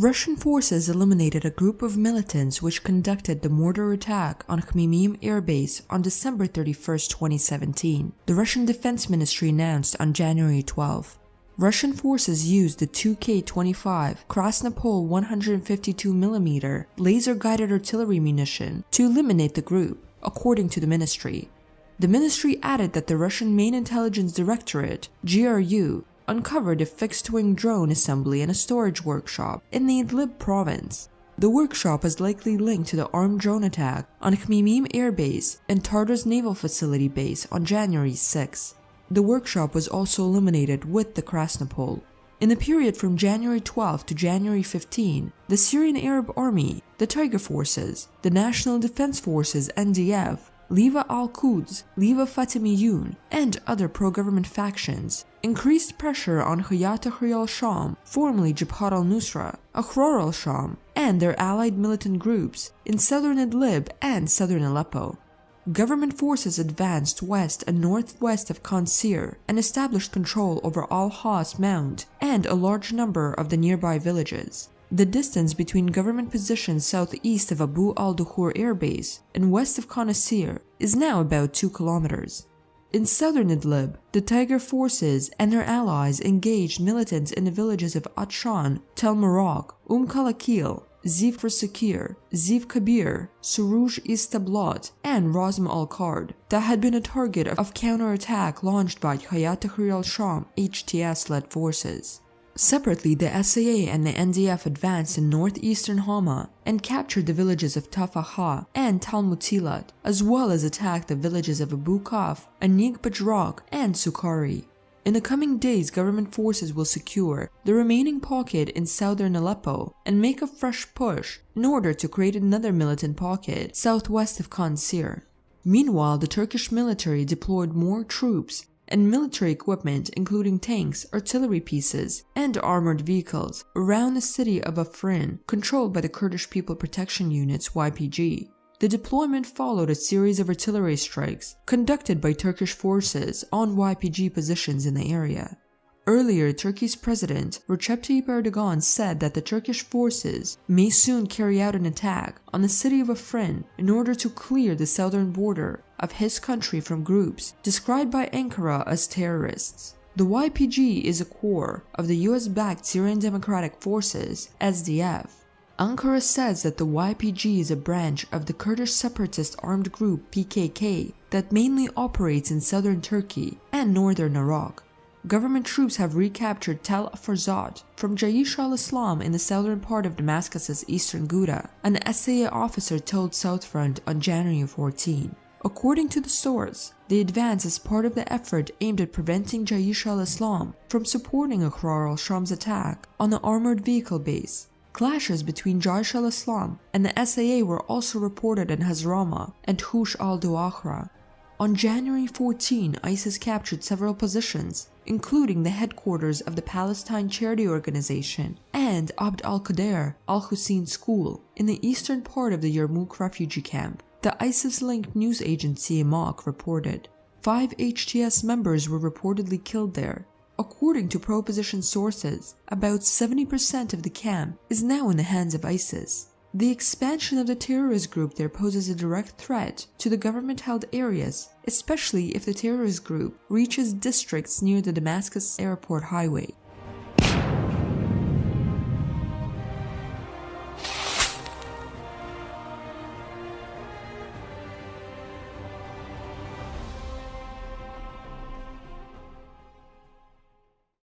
Russian forces eliminated a group of militants which conducted the mortar attack on Khmeimim Air Base on December 31, 2017, the Russian Defense Ministry announced on January 12. Russian forces used the 2K-25 Krasnopol 152mm laser-guided artillery munition to eliminate the group, according to the ministry. The ministry added that the Russian Main Intelligence Directorate, GRU, uncovered a fixed-wing drone assembly in a storage workshop in the Idlib province. The workshop is likely linked to the armed drone attack on Khmeimim Air Base and Tartus Naval Facility Base on January 6. The workshop was also eliminated with the Krasnopol. In the period from January 12 to January 15, the Syrian Arab Army, the Tiger Forces, the National Defense Forces NDF, Liva al-Quds, Liva Fatimiyun, and other pro-government factions increased pressure on Hayat Tahrir al-Sham, formerly Jabhat al-Nusra, Ahrar al-Sham, and their allied militant groups in southern Idlib and southern Aleppo. Government forces advanced west and northwest of Qansir and established control over al-Has Mount and a large number of the nearby villages. The distance between government positions southeast of Abu al-Dukhur Air Base and west of Qansir is now about 2 kilometers. In southern Idlib, the Tiger forces and their allies engaged militants in the villages of Atshan, Tel Marak, Kalakil, Ziv Sakir, Ziv Kabir, Suruj Istablat, and Razm al-Qard that had been a target of counterattack launched by Hayat Tahrir al-Sham HTS-led forces. Separately, the SAA and the NDF advanced in northeastern Hama and captured the villages of Tafaha and Talmutilat, as well as attacked the villages of Abu Kaf, Anig Bajrak, and Sukari. In the coming days, government forces will secure the remaining pocket in southern Aleppo and make a fresh push in order to create another militant pocket southwest of Qansir. Meanwhile, the Turkish military deployed more troops and military equipment including tanks, artillery pieces, and armored vehicles around the city of Afrin, controlled by the Kurdish People Protection Unit's YPG. The deployment followed a series of artillery strikes conducted by Turkish forces on YPG positions in the area. Earlier, Turkey's President Recep Tayyip Erdogan said that the Turkish forces may soon carry out an attack on the city of Afrin in order to clear the southern border of his country from groups described by Ankara as terrorists. The YPG is a core of the US-backed Syrian Democratic Forces, SDF. Ankara says that the YPG is a branch of the Kurdish separatist armed group PKK that mainly operates in southern Turkey and northern Iraq. Government troops have recaptured Tel Farzat from Jaish al-Islam in the southern part of Damascus's eastern Ghouta, an SAA officer told Southfront on January 14. According to the source, the advance is part of the effort aimed at preventing Jaish al-Islam from supporting Ahrar al-Sham's attack on the armored vehicle base. Clashes between Jaish al-Islam and the SAA were also reported in Hazrama and Hush al-Duakhra. On January 14, ISIS captured several positions, including the headquarters of the Palestine Charity Organization and Abd al-Qadir al-Hussein School in the eastern part of the Yarmouk refugee camp. The ISIS-linked news agency Amaq reported 5 HTS members were reportedly killed there. According to pro-opposition sources, about 70% of the camp is now in the hands of ISIS. The expansion of the terrorist group there poses a direct threat to the government-held areas, especially if the terrorist group reaches districts near the Damascus Airport Highway.